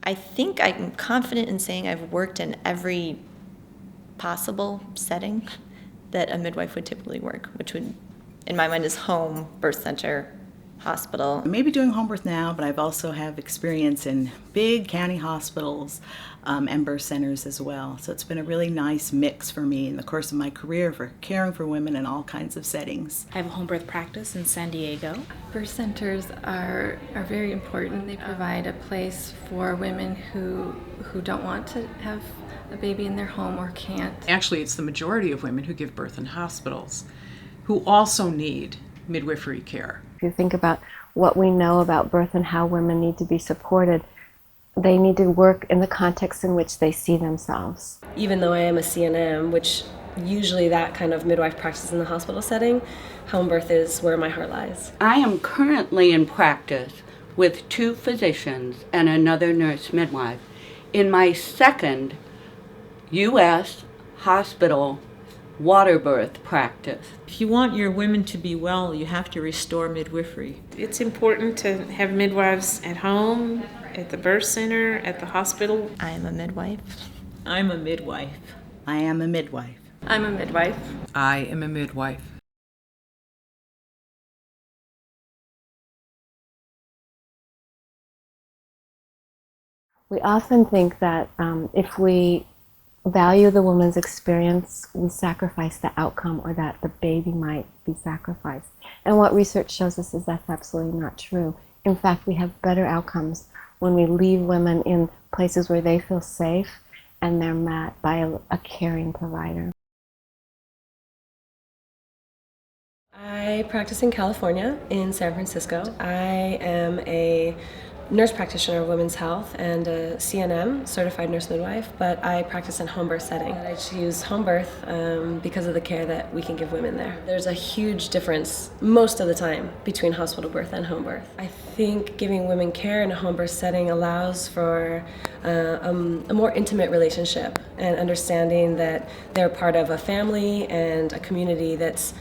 I think I'm confident in saying I've worked in every possible setting that a midwife would typically work, which would, in my mind, is home, birth center, hospital. I may be doing home birth now, but I've also have experience in big county hospitals and birth centers as well. So it's been a really nice mix for me in the course of my career for caring for women in all kinds of settings. I have a home birth practice in San Diego. Birth centers are very important. They provide a place for women who don't want to have a baby in their home or can't. Actually, it's the majority of women who give birth in hospitals who also need midwifery care. If you think about what we know about birth and how women need to be supported, they need to work in the context in which they see themselves. Even though I am a CNM, which usually that kind of midwife practice in the hospital setting, home birth is where my heart lies. I am currently in practice with 2 physicians and another nurse midwife in my second U.S. hospital water birth practice. If you want your women to be well, you have to restore midwifery. It's important to have midwives at home, at the birth center, at the hospital. I am a midwife. I'm a midwife. I am a midwife. I'm a midwife. I am a midwife. We often think that if we value the woman's experience, we sacrifice the outcome, or that the baby might be sacrificed. And what research shows us is that's absolutely not true. In fact, we have better outcomes when we leave women in places where they feel safe and they're met by a caring provider. I practice in California, in San Francisco. I am a nurse practitioner of women's health and a CNM, certified nurse midwife, but I practice in home birth setting. I choose home birth because of the care that we can give women there. There's a huge difference most of the time between hospital birth and home birth. I think giving women care in a home birth setting allows for a more intimate relationship and understanding that they're part of a family and a community that's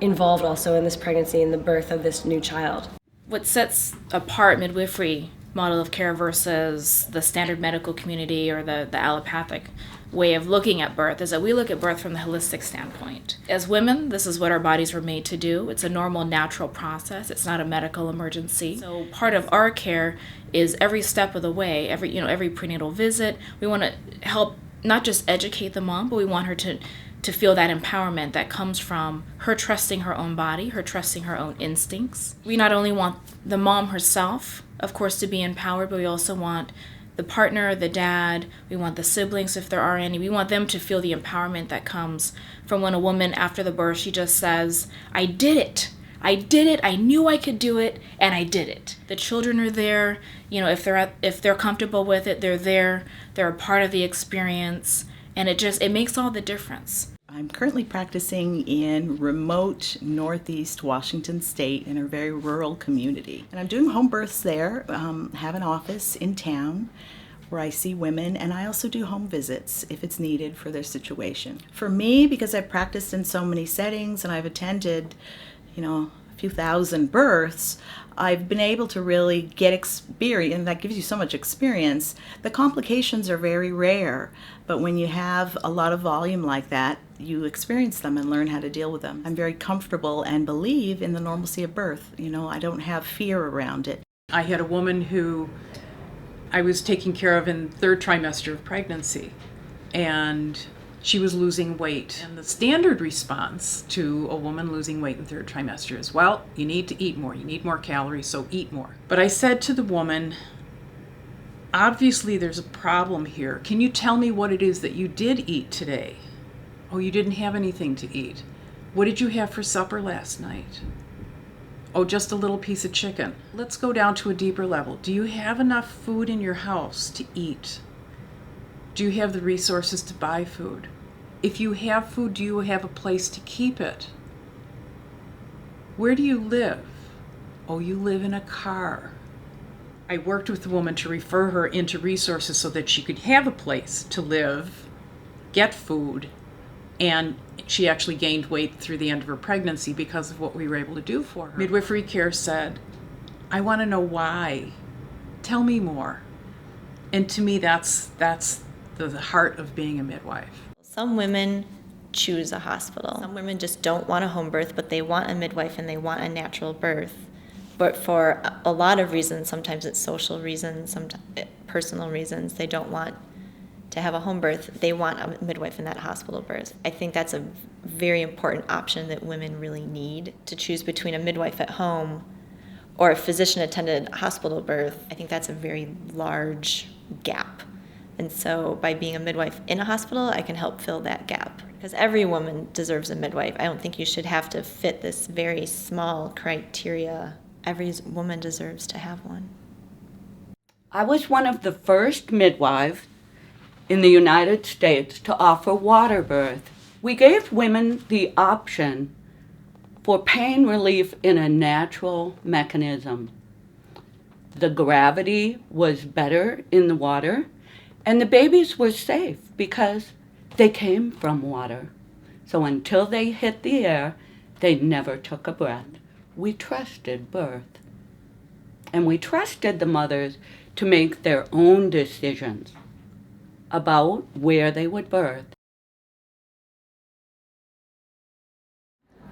involved also in this pregnancy and the birth of this new child. What sets apart midwifery model of care versus the standard medical community or the allopathic way of looking at birth is that we look at birth from the holistic standpoint. As women, this is what our bodies were made to do. It's a normal, natural process. It's not a medical emergency. So part of our care is every step of the way, every prenatal visit. We want to help not just educate the mom, but we want her to feel that empowerment that comes from her trusting her own body, her trusting her own instincts. We not only want the mom herself, of course, to be empowered, but we also want the partner, the dad, we want the siblings, if there are any. We want them to feel the empowerment that comes from when a woman, after the birth, she just says, I did it. I did it. I knew I could do it, and I did it. The children are there. If they're comfortable with it, they're there. They're a part of the experience. And it makes all the difference. I'm currently practicing in remote Northeast Washington State in a very rural community. And I'm doing home births there, have an office in town where I see women, and I also do home visits if it's needed for their situation. For me, because I've practiced in so many settings and I've attended, a few thousand births, I've been able to really get experience, and that gives you so much experience. The complications are very rare, but when you have a lot of volume like that, you experience them and learn how to deal with them. I'm very comfortable and believe in the normalcy of birth. I don't have fear around it. I had a woman who I was taking care of in 3rd trimester of pregnancy, and she was losing weight. And the standard response to a woman losing weight in 3rd trimester is, well, you need to eat more. You need more calories, so eat more. But I said to the woman, obviously there's a problem here. Can you tell me what it is that you did eat today? Oh, you didn't have anything to eat. What did you have for supper last night? Oh, just a little piece of chicken. Let's go down to a deeper level. Do you have enough food in your house to eat? Do you have the resources to buy food? If you have food, do you have a place to keep it? Where do you live? Oh, you live in a car. I worked with the woman to refer her into resources so that she could have a place to live, get food, and she actually gained weight through the end of her pregnancy because of what we were able to do for her. Midwifery Care said, I want to know why. Tell me more. And to me, that's the heart of being a midwife. Some women choose a hospital. Some women just don't want a home birth, but they want a midwife and they want a natural birth. But for a lot of reasons, sometimes it's social reasons, sometimes personal reasons, they don't want to have a home birth. They want a midwife in that hospital birth. I think that's a very important option that women really need, to choose between a midwife at home or a physician-attended hospital birth. I think that's a very large gap. And so by being a midwife in a hospital, I can help fill that gap. Because every woman deserves a midwife. I don't think you should have to fit this very small criteria. Every woman deserves to have one. I was one of the first midwives in the United States to offer water birth. We gave women the option for pain relief in a natural mechanism. The gravity was better in the water, and the babies were safe because they came from water. So until they hit the air, they never took a breath. We trusted birth. And we trusted the mothers to make their own decisions about where they would birth.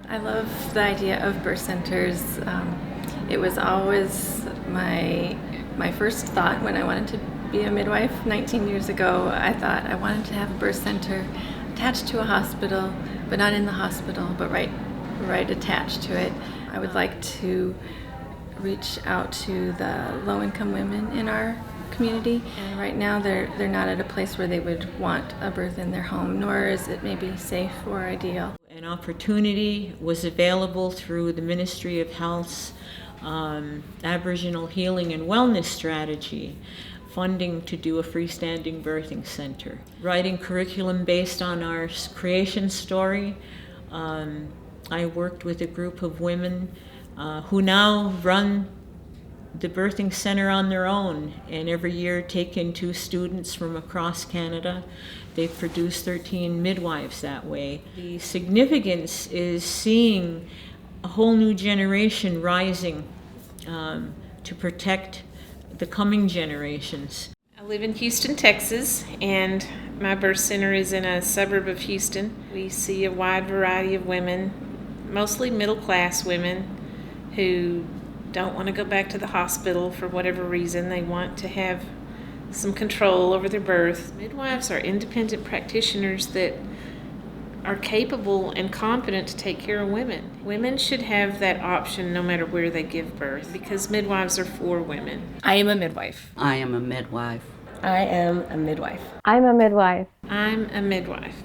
I love the idea of birth centers. It was always my first thought when I wanted to be a midwife 19 years ago. I thought I wanted to have a birth center attached to a hospital, but not in the hospital, but right attached to it. I would like to reach out to the low-income women in our community, and right now they're not at a place where they would want a birth in their home, nor is it maybe safe or ideal. An opportunity was available through the Ministry of Health's Aboriginal Healing and Wellness Strategy, funding to do a freestanding birthing center. Writing curriculum based on our creation story, I worked with a group of women who now run the birthing center on their own, and every year take in 2 students from across Canada. They've produced 13 midwives that way. The significance is seeing a whole new generation rising to protect the coming generations. I live in Houston, Texas, and my birth center is in a suburb of Houston. We see a wide variety of women, mostly middle-class women, who don't want to go back to the hospital for whatever reason. They want to have some control over their birth. Midwives are independent practitioners that are capable and competent to take care of women. Women should have that option no matter where they give birth, because midwives are for women. I am a midwife. I am a midwife. I am a midwife. I'm a midwife. I'm a midwife.